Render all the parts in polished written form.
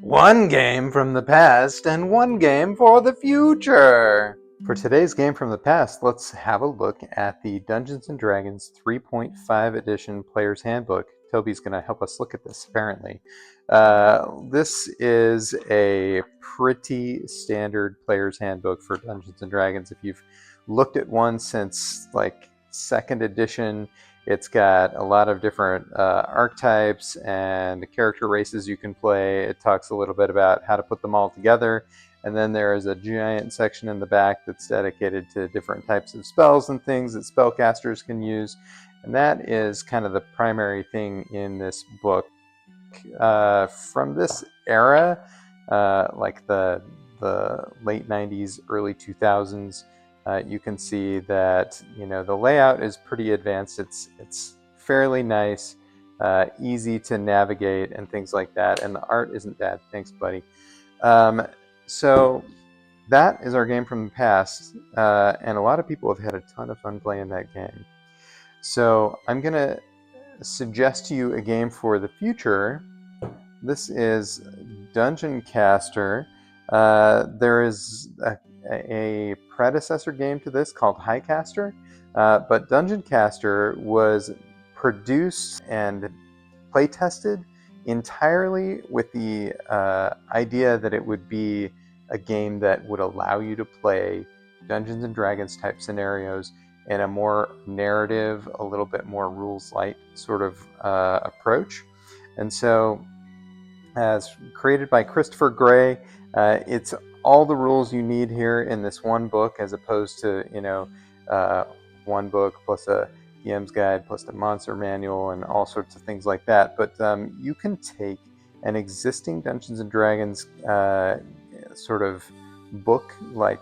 One game from the past and one game for the future. For today's game from the past, let's have a look at the Dungeons & Dragons 3.5 edition Player's Handbook. Toby's going to help us look at this, apparently. This is a pretty standard Player's Handbook for Dungeons & Dragons. If you've looked at one since, like, 2nd edition, it's got a lot of different archetypes and character races you can play. It talks a little bit about how to put them all together. And then there is a giant section in the back that's dedicated to different types of spells and things that spellcasters can use. And that is kind of the primary thing in this book. From this era, like the late 90s, early 2000s, you can see that the layout is pretty advanced. It's fairly nice, easy to navigate, and things like that. And the art isn't bad. Thanks, buddy. So that is our game from the past, and a lot of people have had a ton of fun playing that game. So I'm gonna suggest to you a game for the future. This is Dungeon Caster. There is a predecessor game to this called Highcaster, but Dungeon Caster was produced and play tested entirely with the idea that it would be a game that would allow you to play Dungeons and Dragons type scenarios in a more narrative, a little bit more rules light sort of approach. And so, as created by Christopher Gray, it's all the rules you need here in this one book, as opposed to one book plus a DM's guide plus a monster manual and all sorts of things like that. But you can take an existing Dungeons and Dragons sort of book, like,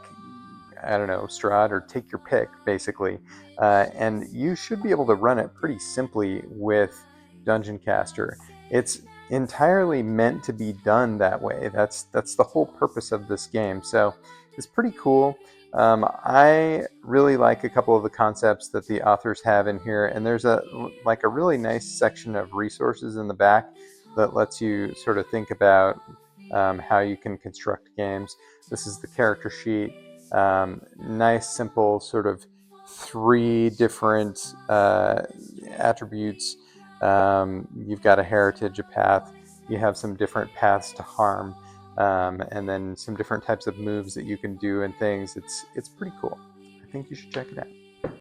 I don't know, Strahd, or take your pick, basically, and you should be able to run it pretty simply with Dungeon Caster. It's entirely meant to be done that way. That's the whole purpose of this game. So it's pretty cool. I really like a couple of the concepts that the authors have in here, and there's a really nice section of resources in the back that lets you sort of think about how you can construct games. This is the character sheet. Nice, simple, sort of 3 different attributes. You've got a heritage, a path. You have some different paths to harm, and then some different types of moves that you can do and things. It's pretty cool. I think you should check it out.